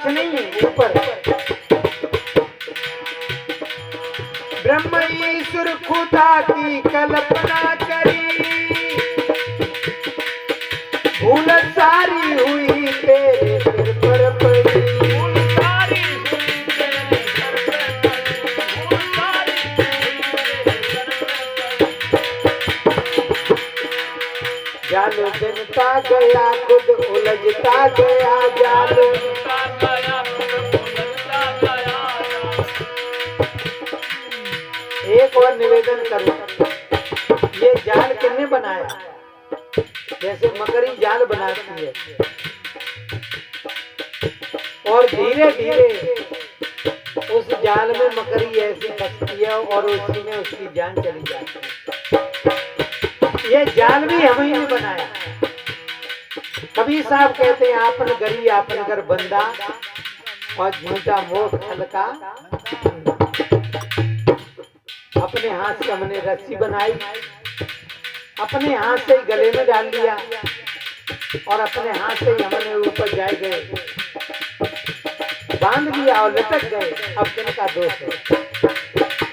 नहीं है ऊपर। ब्रह्म ईश्वर खुदा की कल्पना करी, भूल सारी हुई तेरे सिर पर पड़ी। जाल बिनता गया खुद उलझता गया, जाल एक और निवेदन करूं, ये जाल किसने बनाया? जैसे मकड़ी जाल बनाती है और धीरे धीरे उस जाल में मकड़ी ऐसी फंसती है और उसी में उसकी जान चली जाती है। ये जाल भी हम ही ने बनाया। कबीर साहब कहते हैं आपन गरी आपन कर बंदा और झूठा मोह हल्का। अपने हाथ से हमने रस्सी बनाई, अपने हाथ से ही गले में डाल लिया और अपने हाथ से ही हमने ऊपर जाए गए बांध लिया और लटक गए। अब किनका दोष है?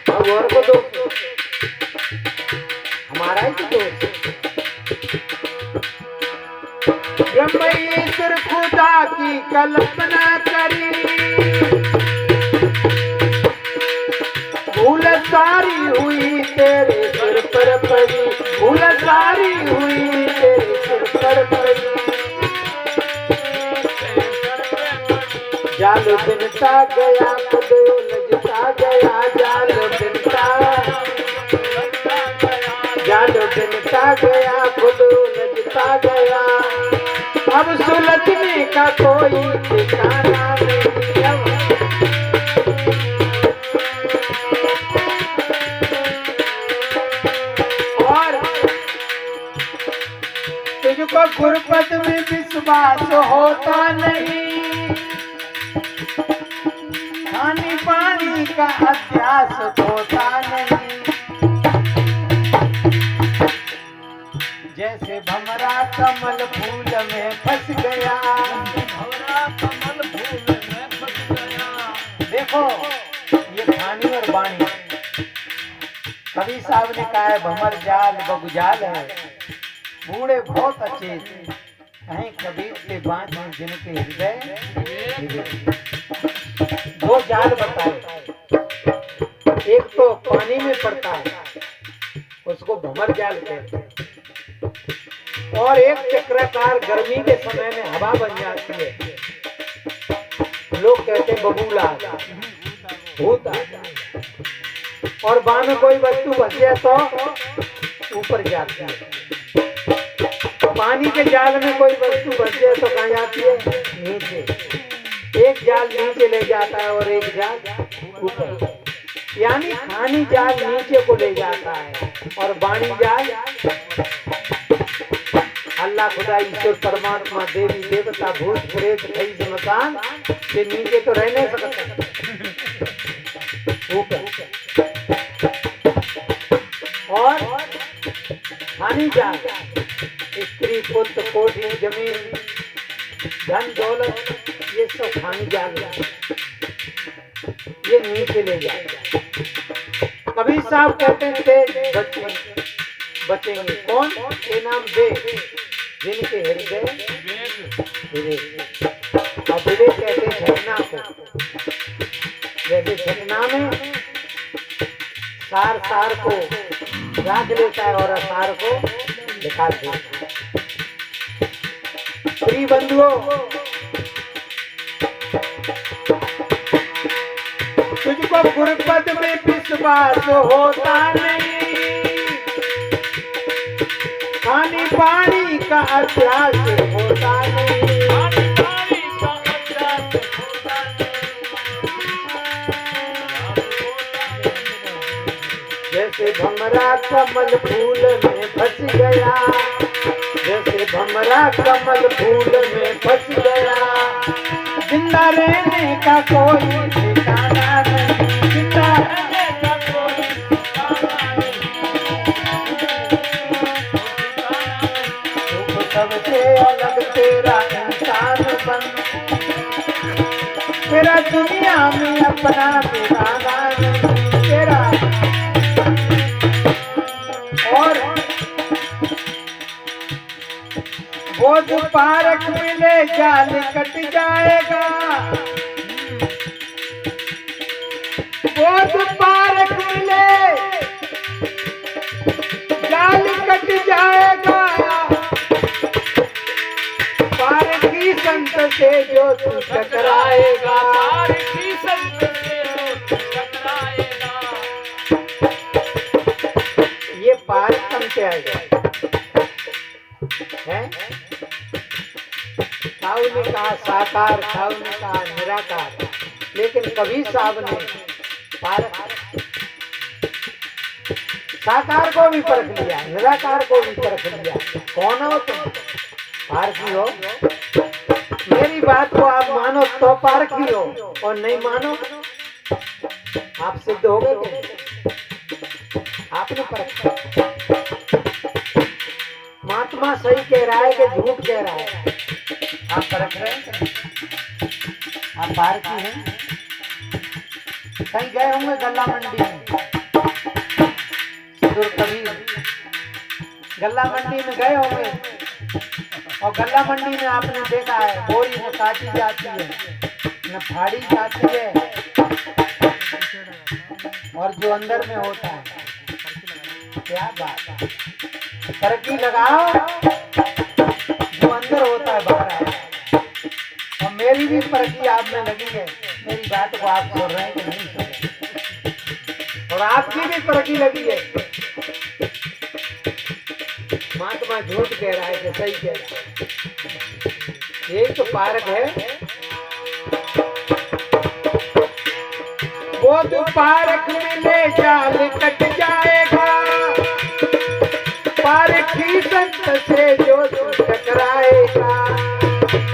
अब और को दोष है? हमारा ही तो दोष है। ब्रह्म ईश्वर खुदा की कल्पना करी, भूल सारी हुई तेरे सिर पर पड़ी, भूल सारी हुई तेरे सिर पर पड़ी। जाल बिनता गया खुद उलझता गया, जाल बिनता गया खुद उलझता गया। अब सुलझने का कोई ठिकाना नहीं। और तुझको गुरपत में विश्वास होता नहीं, खानी पानी का अभ्यास होता नहीं। जैसे भमरा कमल फूल में फंस गया, भमरा कमल फूल में फंस गया। देखो ये खानी और बाणी, कवि साहब ने कहा है भमर जाल बगुजाल है। बूढ़े बहुत अच्छे थे, कहीं कबीर के बात में जिनके हृदय। दो जाल बताए, एक तो पानी में पड़ता है उसको भमर जाल कहते हैं, और एक चक्राकार गर्मी के समय में हवा बन जाती है, लोग कहते हैं बबूला भूत आता है। और बाण में कोई वस्तु फंस जाए तो ऊपर जाती है। पानी के जाल में कोई वस्तु फंस जाए तो कहाँ जाती है? नीचे। एक जाल नीचे ले जाता है और एक जाल ऊपर, यानी खानी जाल नीचे को ले जाता है और बाणी जाल अल्लाह खुदा ईश्वर परमात्मा देवी देवता भूत प्रेत कई मकान के नीचे तो रह नहीं सकता, ऊपर। और खानी जाल स्त्री पुत्र कोठी जमीन धन दौलत ये सब खानी जाल ये नीचे ले जाएगा। कबीर साहब कहते थे बचेंगे कौन? ये नाम दे जिनके हृदय विवेक। और विवेक कहते हैं झटना को। जैसे झटना में सार को राख लेता है और असार को निकाल देता है। प्रिय बंधुओं, तुझको गुरपद में विश्वास होता नहीं, खानी पानी का अभ्यास होता नहीं। जैसे भमरा कमल फूल में फंस गया, जैसे भमरा कमल फूल में फंस गया। जिंदा रहने का कोई ठिकाना नहीं, जिंदा रहने का कोई ठिकाना नहीं। सबसे अलग तेरा इंसान बन, तेरा दुनिया में अपना ठिकाना नहीं तेरा। और वो जो पारक मिले जाल कट जाएगा, वो जो पारक मिले जाल कट जाएगा। पारखी संत से जो तू टकराएगा, पारखी संत से जो तू टकराएगा। ये पारक कम से आएगा है। साहु ने कहा साकार, साहु ने कहा निराकार, लेकिन कभी साहब ने पारक साकार को भी परख लिया, निराकार को भी परख लिया। कौन हो तुम? पारखी हो। मेरी बात को आप मानो तो पारखी हो, और नहीं मानो आप सिद्ध हो गए। आपने परखा। महात्मा सही कह रहा है कि झूठ कह रहा है? आप परख रहे हैं? आप पारखी हैं? कहीं गए होंगे गल्ला मंडी में, सुर कबीर गल्ला मंडी में गए होंगे, और गल्ला मंडी में आपने देखा है बोरी न काटी जाती है न फाड़ी जाती है, और जो अंदर में होता है, क्या बात है, तरक्की लगाओ, जो अंदर होता है बाहर आए। और मेरी भी तरक्की आप में लगी है, मेरी बात को आप सुन रहे हैं कि नहीं सुन रहे, और आपकी भी तरक्की लगी है। महात्मा झूठ कह रहा है कि सही कह रहा है? यही तो पारक है। वो तो पारक मिले जाल कट जाएगा, पारखी संत से जो तू टकराएगा,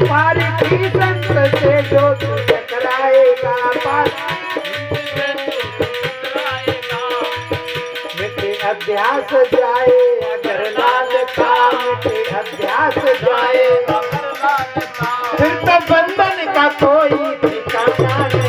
पारखी संत से जो तू टकराएगा। मिटे अभ्यास जाए अगर लाल का, मिटे अभ्यास जाए अगर लाल का, फिर तो बंधन का कोई ठिकाना नहीं।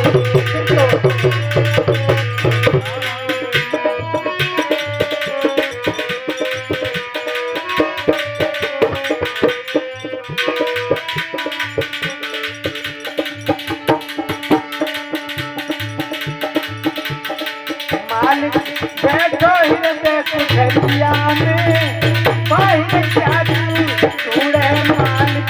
मालिक बैठो हृदय कुठरिया में, बाहर क्या तूड़े मालिक।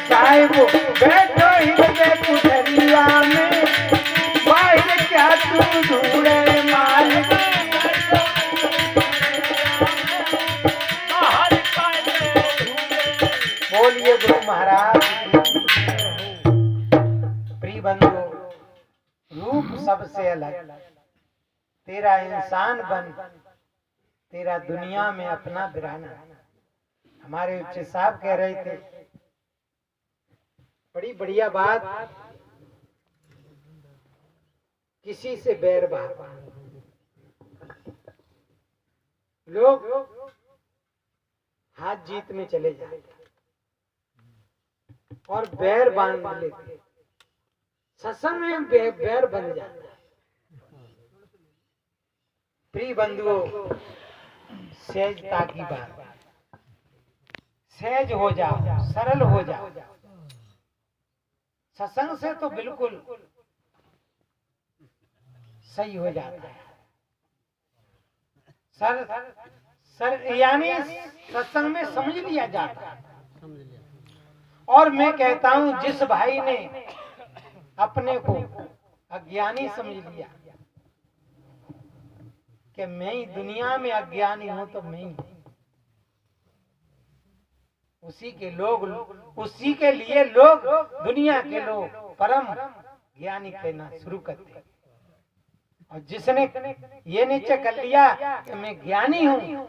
साहिब बैठो हृदय कुठरिया में, बाहर क्या तू ढूंढे मालिक। बोलिए गुरु महाराज। प्रिय बंधु, रूप सबसे अलग, तेरा इंसान बन, तेरा दुनिया में अपना बिराना। हमारे उच्च साहब कह रहे थे, बड़ी बढ़िया बात, किसी से बैर बार। लोग हाथ जीत में चले जाते और बैर बांध लेते, सत्संग में बैर बन जाता है। प्रिय बंधुओं, सहजता की बात, सहज हो जाओ, सरल हो जाओ। सत्संग से तो बिल्कुल सही हो जाता है। सर यानी सत्संग में समझ लिया जाता है। और मैं कहता हूं, जिस भाई ने अपने को अज्ञानी समझ लिया कि मैं ही दुनिया में अज्ञानी हूं, तो मैं ही, उसी के लिए लोग, दुनिया के लोग परम ज्ञानी कहना शुरू करते हैं। और जिसने ये निश्चय कर लिया कि मैं ज्ञानी हूं,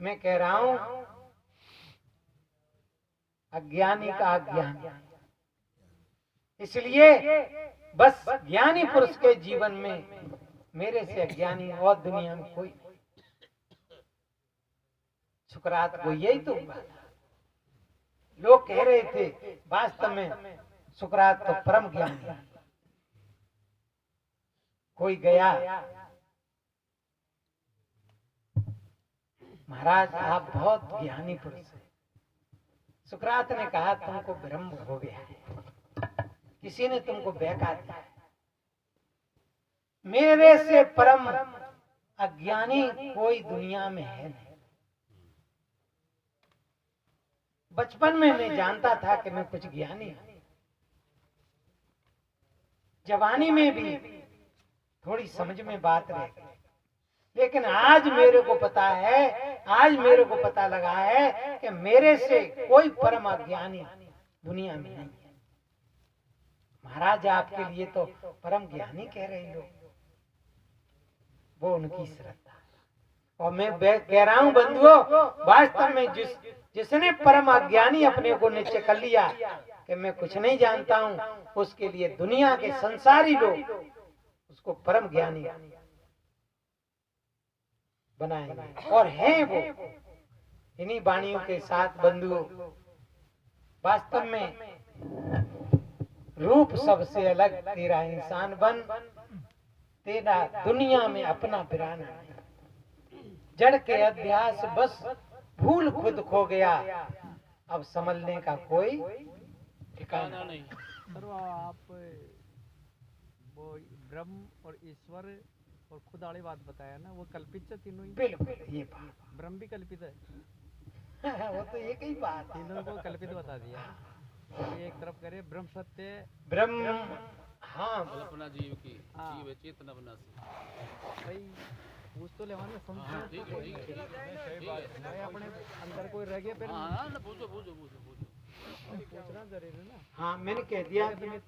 मैं कह रहा हूं अज्ञानी का अज्ञान। इसलिए बस ज्ञानी पुरुष के जीवन में मेरे से अज्ञानी और दुनिया में कोई। सुकरात को यही तो बात, लोग कह रहे थे वास्तव में सुकरात तो परम ज्ञानी है। कोई गया, महाराज आप बहुत ज्ञानी पुरुष हैं। सुकरात ने कहा तुमको भ्रम हो गया है, किसी ने तुमको बहका दिया है। मेरे से परम अज्ञानी कोई दुनिया में है नहीं। बचपन में मैं जानता था कि मैं कुछ ज्ञानी हूं, जवानी में भी थोड़ी समझ में बात रह गई, लेकिन आज मेरे को पता है, आज मेरे को पता लगा है कि मेरे से कोई परम अज्ञानी दुनिया में नहीं है। महाराज आपके लिए तो परम ज्ञानी कह रहे लोग, वो उनकी श्रद्धा। और मैं कह रहा हूं बंधुओं, वास्तव में जिसने परम अज्ञानी अपने को निश्चय कर लिया कि मैं कुछ नहीं जानता हूं, उसके लिए दुनिया के संसारी लोग उसको परम ज्ञानी बनाएंगे, और हैं वो। इन्हीं वाणियों के साथ बंधुओं, वास्तव में रूप सबसे अलग तेरा इंसान बन, तेरा दुनिया में अपना बिराना नहीं। जड़ के अध्यास बस भूल खुद खो गया, अब संभलने का कोई ठिकाना नहीं। सर आप वो ब्रह्म और ईश्वर और खुद वाली बात बताया ना, वो कल्पित है तीनों ही? बिल्कुल ये बात ब्रह्म भी कल्पित है। वो तो एक ही बात है। तीनों को कल्पित बता दिया। तो एक तरफ करे ब्रह्म सत्य, ब्रह्म, हाँ कल्पना जीव की, हाँ। जीव है चेतना बना से। भाई पूछ तो ले माने हाँ, ठीक है, ठीक है, ठीक है, ठीक है। भाई अपने अंदर कोई रह गया फिर हाँ, ना पूछो, पूछो, पूछो, पूछो। पूछना जरूरी है ना। हाँ मैंने कह दिया कि मिथ्या